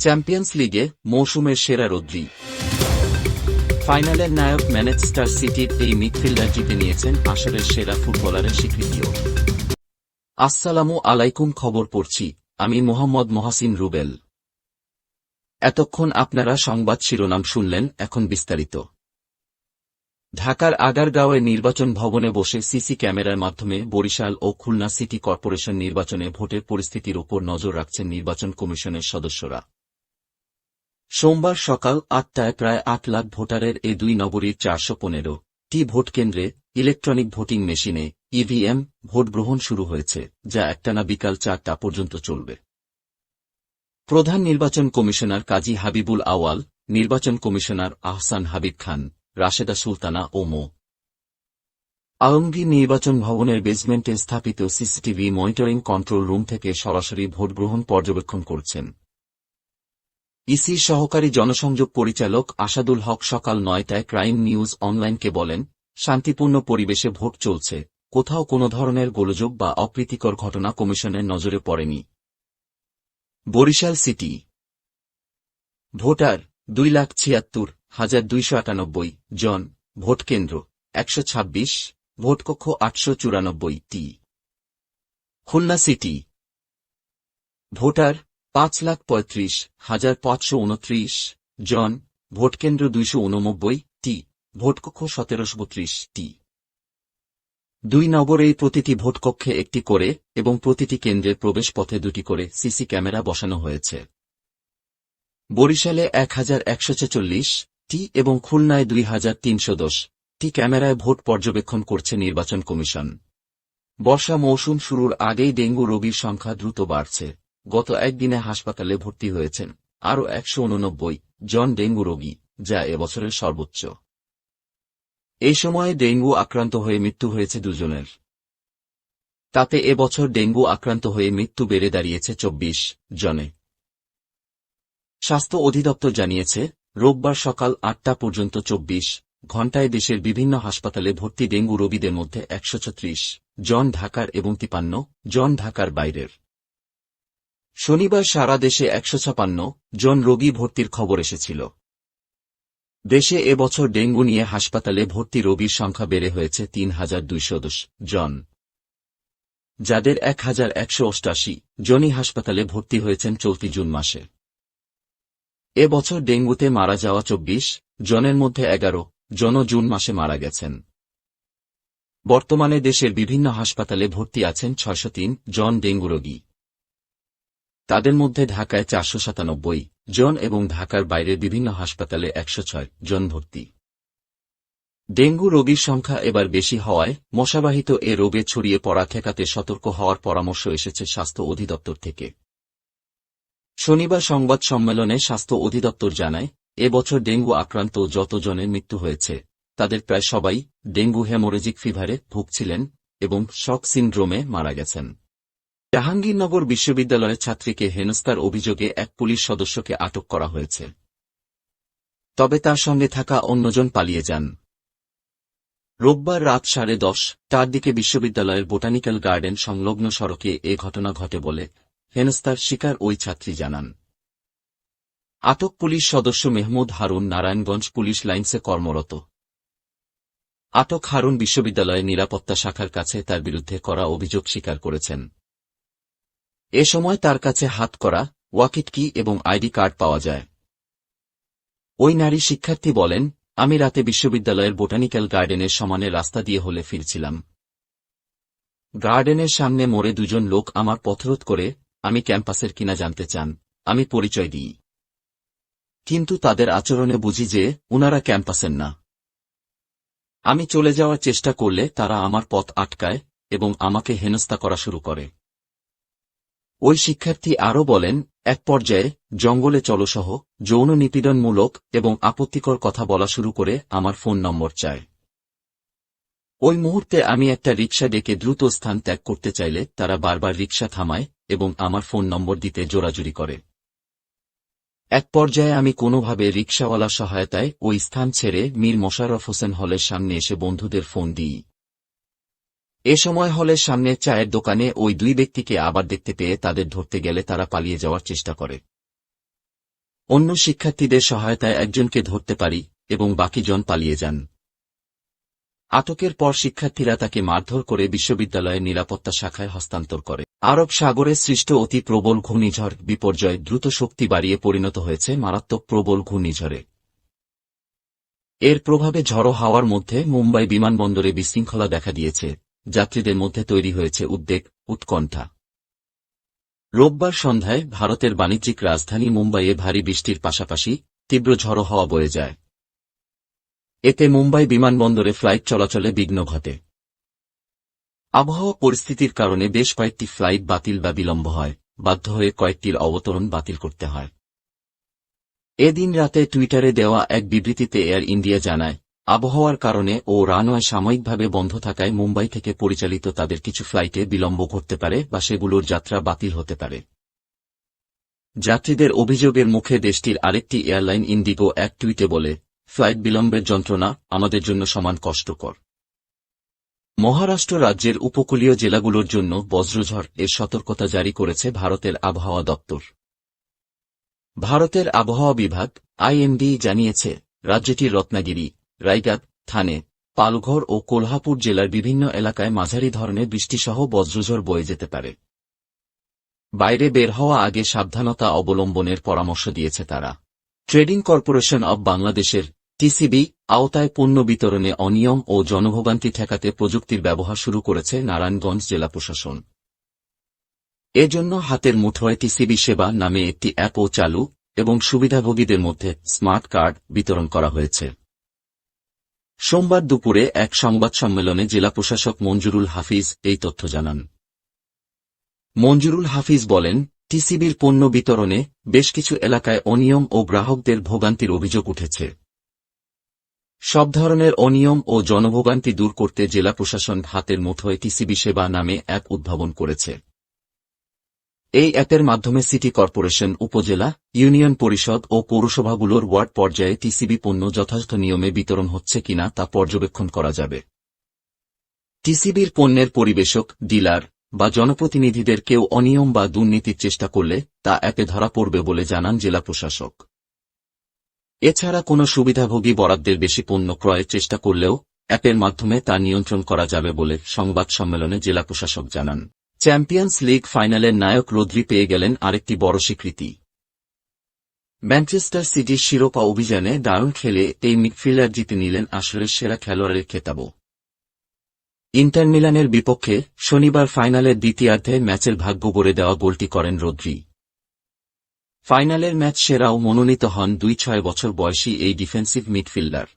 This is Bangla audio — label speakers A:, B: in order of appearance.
A: চ্যাম্পিয়ন্স লিগে মৌসুমের সেরা রদ্রি। ফাইনালের নায়ক ম্যানচেস্টার সিটির এই মিডফিল্ডার জিতে নিয়েছেন আসরের সেরা ফুটবলারের স্বীকৃতিও। আসসালামু আলাইকুম, খবর পড়ছি আমি মোহাম্মদ মহাসিন রুবেল। এতক্ষণ আপনারা সংবাদ শিরোনাম শুনলেন, এখন বিস্তারিত। ঢাকার আগারগাঁওয়ে নির্বাচন ভবনে বসে সিসি ক্যামেরার মাধ্যমে বরিশাল ও খুলনা সিটি কর্পোরেশন নির্বাচনে ভোটের পরিস্থিতির উপর নজর রাখছেন নির্বাচন কমিশনের সদস্যরা। সোমবার সকাল ৮টায় প্রায় ৮ লাখ ভোটারের এ দুই নগরীর ৪১৫টি ভোটকেন্দ্রে ইলেকট্রনিক ভোটিং মেশিনে ইভিএম ভোট গ্রহণ শুরু হয়েছে, যা একটানা বিকাল ৪টা পর্যন্ত চলবে। প্রধান নির্বাচন কমিশনার কাজী হাবিবুল আওয়াল, নির্বাচন কমিশনার আহসান হাবিব খান, রাশেদা সুলতানা ও মো. আলমগীর নির্বাচন ভবনের বেসমেন্টে স্থাপিত সিসিটিভি মনিটরিং কন্ট্রোল রুম থেকে সরাসরি ভোটগ্রহণ পর্যবেক্ষণ করছেন। ইসির সহকারী জনসংযোগ পরিচালক আসাদুল হক সকাল ৯টায় ক্রাইম নিউজ অনলাইনকে বলেন, শান্তিপূর্ণ পরিবেশে ভোট চলছে, কোথাও কোনো ধরনের গোলযোগ বা অপ্রীতিকর ঘটনা কমিশনের নজরে পড়েনি। বরিশাল সিটি ভোটার ২,৭৬,২৯৮ জন, ভোটকেন্দ্র ১২৬, ভোটকক্ষ ৮৯৪টি। খুলনা সিটি ভোটার ৫,৩৫,৫২৯ জন, ভোটকেন্দ্র ২৮৯টি, ভোটকক্ষ ১৭৩২টি। দুই নগরেই প্রতিটি ভোটকক্ষে একটি করে এবং প্রতিটি কেন্দ্রের প্রবেশপথে ২টি করে সিসি ক্যামেরা বসানো হয়েছে। বরিশালে ১,১৪৬টি এবং খুলনায় ২,৩১০টি ক্যামেরায় ভোট পর্যবেক্ষণ করছে নির্বাচন কমিশন। বর্ষা মৌসুম শুরুর আগেই ডেঙ্গু রোগীর সংখ্যা দ্রুত বাড়ছে। গত একদিনে হাসপাতালে ভর্তি হয়েছেন আরও ১৮৯ জন ডেঙ্গু রোগী, যা এবছরের সর্বোচ্চ। এই সময়ে ডেঙ্গু আক্রান্ত হয়ে মৃত্যু হয়েছে ২ জনের। তাতে এবছর ডেঙ্গু আক্রান্ত হয়ে মৃত্যু বেড়ে দাঁড়িয়েছে ২৪ জনে। স্বাস্থ্য অধিদপ্তর জানিয়েছে, রোববার সকাল ৮টা পর্যন্ত ২৪ ঘণ্টায় দেশের বিভিন্ন হাসপাতালে ভর্তি ডেঙ্গু রোগীদের মধ্যে ১৩৬ জন ঢাকার এবং ৫৩ জন ঢাকার বাইরের। শনিবার সারা দেশে ১৫৬ জন রোগী ভর্তির খবর এসেছিল। দেশে এবছর ডেঙ্গু নিয়ে হাসপাতালে ভর্তি রোগীর সংখ্যা বেড়ে হয়েছে ৩,২১০ জন, যাদের ১,১৮৮ জনই হাসপাতালে ভর্তি হয়েছেন চলতি জুন মাসে। এ বছর ডেঙ্গুতে মারা যাওয়া ২৪ জনের মধ্যে ১১ জন জুন মাসে মারা গেছেন। বর্তমানে দেশের বিভিন্ন হাসপাতালে ভর্তি আছেন ৬০৩ জন ডেঙ্গু রোগী। তাদের মধ্যে ঢাকায় ৪৯৭ জন এবং ঢাকার বাইরের বিভিন্ন হাসপাতালে ১০৬ জন ভর্তি। ডেঙ্গু রোগীর সংখ্যা এবার বেশি হওয়ায় মশাবাহিত এ রোগে ছড়িয়ে পড়া ঠেকাতে সতর্ক হওয়ার পরামর্শ এসেছে স্বাস্থ্য অধিদপ্তর থেকে। শনিবার সংবাদ সম্মেলনে স্বাস্থ্য অধিদপ্তর জানায়, এ বছর ডেঙ্গু আক্রান্ত যত জনের মৃত্যু হয়েছে তাদের প্রায় সবাই ডেঙ্গু হেমোরেজিক ফিভারে ভুগছিলেন এবং শক সিন্ড্রোমে মারা গেছেন। জাহাঙ্গীরনগর বিশ্ববিদ্যালয়ের ছাত্রীকে হেনস্থার অভিযোগে এক পুলিশ সদস্যকে আটক করা হয়েছে, তবে তার সঙ্গে থাকা অন্যজন পালিয়ে যান। রোববার রাত ১০:৩০টার দিকে বিশ্ববিদ্যালয়ের বোটানিক্যাল গার্ডেন সংলগ্ন সড়কে এ ঘটনা ঘটে বলে হেনস্থার শিকার ওই ছাত্রী জানান। আটক পুলিশ সদস্য মেহমুদ হারুন নারায়ণগঞ্জ পুলিশ লাইনসে কর্মরত। আটক হারুন বিশ্ববিদ্যালয়ের নিরাপত্তা শাখার কাছে তার বিরুদ্ধে করা অভিযোগ স্বীকার করেছেন। এ সময় তার কাছে হাত করা, ওয়াকিটকি এবং আইডি কার্ড পাওয়া যায়। ওই নারী শিক্ষার্থী বলেন, আমি রাতে বিশ্ববিদ্যালয়ের বোটানিক্যাল গার্ডেনের সমানে রাস্তা দিয়ে হলে ফিরছিলাম। গার্ডেনের সামনে মোড়ে ২ জন লোক আমার পথরোধ করে আমি ক্যাম্পাসের কিনা জানতে চান। আমি পরিচয় দিই, কিন্তু তাদের আচরণে বুঝি যে উনারা ক্যাম্পাসের না। আমি চলে যাওয়ার চেষ্টা করলে তারা আমার পথ আটকায় এবং আমাকে হেনস্থা করা শুরু করে। ওই শিক্ষার্থী আরও বলেন, এক পর্যায়ে জঙ্গলে চলসহ যৌন নিপীড়নমূলক এবং আপত্তিকর কথা বলা শুরু করে আমার ফোন নম্বর চায়। ওই মুহূর্তে আমি একটা রিকশা ডেকে দ্রুত স্থান ত্যাগ করতে চাইলে তারা বারবার রিকশা থামায় এবং আমার ফোন নম্বর দিতে জোরাজুরি করে। এক পর্যায়ে আমি কোনোভাবে রিকশাওয়ালার সহায়তায় ওই স্থান ছেড়ে মীর মোশাররফ হোসেন হলের সামনে এসে বন্ধুদের ফোন দিই। এ সময় হলের সামনে চায়ের দোকানে ওই 2 ব্যক্তিকে আবার দেখতে পেয়ে তাদের ধরতে গেলে তারা পালিয়ে যাওয়ার চেষ্টা করে। অন্য শিক্ষার্থীদের সহায়তায় একজনকে ধরতে পারি এবং বাকি জন পালিয়ে যান। আটকের পর শিক্ষার্থীরা তাকে মারধর করে বিশ্ববিদ্যালয়ের নিরাপত্তা শাখায় হস্তান্তর করে। আরব সাগরে সৃষ্ট অতি প্রবল ঘূর্ণিঝড় বিপর্যয় দ্রুত শক্তি বাড়িয়ে পরিণত হয়েছে মারাত্মক প্রবল ঘূর্ণিঝড়ে। এর প্রভাবে ঝড়ো হাওয়ার মধ্যে মুম্বাই বিমানবন্দরে বিশৃঙ্খলা দেখা দিয়েছে, যাত্রীদের মধ্যে তৈরি হয়েছে উদ্বেগ, উৎকণ্ঠা। রোববার সন্ধ্যায় ভারতের বাণিজ্যিক রাজধানী মুম্বাইয়ে ভারী বৃষ্টির পাশাপাশি তীব্র ঝড়ো হাওয়া বয়ে যায়। এতে মুম্বাই বিমানবন্দরে ফ্লাইট চলাচলে বিঘ্ন ঘটে। আবহাওয়া পরিস্থিতির কারণে বেশ কয়েকটি ফ্লাইট বাতিল বা বিলম্ব হয়, বাধ্য হয়ে কয়েকটির অবতরণ বাতিল করতে হয়। এদিন রাতে টুইটারে দেওয়া এক বিবৃতিতে এয়ার ইন্ডিয়া জানায়, আবহাওয়ার কারণে ও রানওয়ে সাময়িকভাবে বন্ধ থাকায় মুম্বাই থেকে পরিচালিত তাদের কিছু ফ্লাইটে বিলম্ব ঘটতে পারে বা সেগুলোর যাত্রা বাতিল হতে পারে। যাত্রীদের অভিযোগের মুখে দেশটির আরেকটি এয়ারলাইন ইন্ডিগো এক টুইটে বলে, ফ্লাইট বিলম্বের যন্ত্রণা আমাদের জন্য সমান কষ্টকর। মহারাষ্ট্র রাজ্যের উপকূলীয় জেলাগুলোর জন্য বজ্রঝড় এর সতর্কতা জারি করেছে ভারতের আবহাওয়া দপ্তর। ভারতের আবহাওয়া বিভাগ আইএমডি জানিয়েছে, রাজ্যটির রত্নাগিরি, রায়গড়, থানে, পালঘর ও কোলহাপুর জেলার বিভিন্ন এলাকায় মাঝারি ধরনের বৃষ্টিসহ বজ্রঝড় বয়ে যেতে পারে। বাইরে বের হওয়া আগে সাবধানতা অবলম্বনের পরামর্শ দিয়েছে তারা। ট্রেডিং কর্পোরেশন অব বাংলাদেশের টিসিবি আওতায় পণ্য বিতরণে অনিয়ম ও জনভোগান্তি ঠেকাতে প্রযুক্তির ব্যবহার শুরু করেছে নারায়ণগঞ্জ জেলা প্রশাসন। এজন্য হাতের মুঠোয় টিসিবি সেবা নামে একটি অ্যাপও চালু এবং সুবিধাভোগীদের মধ্যে স্মার্ট কার্ড বিতরণ করা হয়েছে। সোমবার দুপুরে এক সংবাদ সম্মেলনে জেলা প্রশাসক মঞ্জুরুল হাফিজ এই তথ্য জানান। মঞ্জুরুল হাফিজ বলেন, টিসিবির পণ্য বিতরণে বেশ কিছু এলাকায় অনিয়ম ও গ্রাহকদের ভোগান্তির অভিযোগ উঠেছে। সব ধরনের অনিয়ম ও জনভোগান্তি দূর করতে জেলা প্রশাসন হাতের মুঠোয় টিসিবি সেবা নামে অ্যাপ উদ্ভাবন করেছে। এই অ্যাপের মাধ্যমে সিটি কর্পোরেশন, উপজেলা, ইউনিয়ন পরিষদ ও পৌরসভাগুলোর ওয়ার্ড পর্যায়ে টিসিবি পণ্য যথাযথ নিয়মে বিতরণ হচ্ছে কিনা তা পর্যবেক্ষণ করা যাবে। টিসিবির পণ্যের পরিবেশক, ডিলার বা জনপ্রতিনিধিদের কেউ অনিয়ম বা দুর্নীতির চেষ্টা করলে তা অ্যাপে ধরা পড়বে বলে জানান জেলা প্রশাসক। এছাড়া কোনো সুবিধাভোগী বরাদ্দের বেশি পণ্য ক্রয়ের চেষ্টা করলেও অ্যাপের মাধ্যমে তা নিয়ন্ত্রণ করা যাবে বলে সংবাদ সম্মেলনে জেলা প্রশাসক জানান। চ্যাম্পিয়ন্স লিগ ফাইনালের নায়ক রদ্রি পেয়ে গেলেন আরেকটি বড় স্বীকৃতি। ম্যানচেস্টার সিটির শিরোপা অভিযানে দারুণ খেলে এই মিডফিল্ডার জিতে নিলেন আসরের সেরা খেলোয়াড়ের খেতাবও। ইন্টার মিলানের বিপক্ষে শনিবার ফাইনালের দ্বিতীয়ার্ধে ম্যাচের ভাগ্য গড়ে দেওয়া গোলটি করেন রদ্রি। ফাইনালের ম্যাচ সেরাও মনোনীত হন ২৬ বছর বয়সী এই ডিফেন্সিভ মিডফিল্ডার।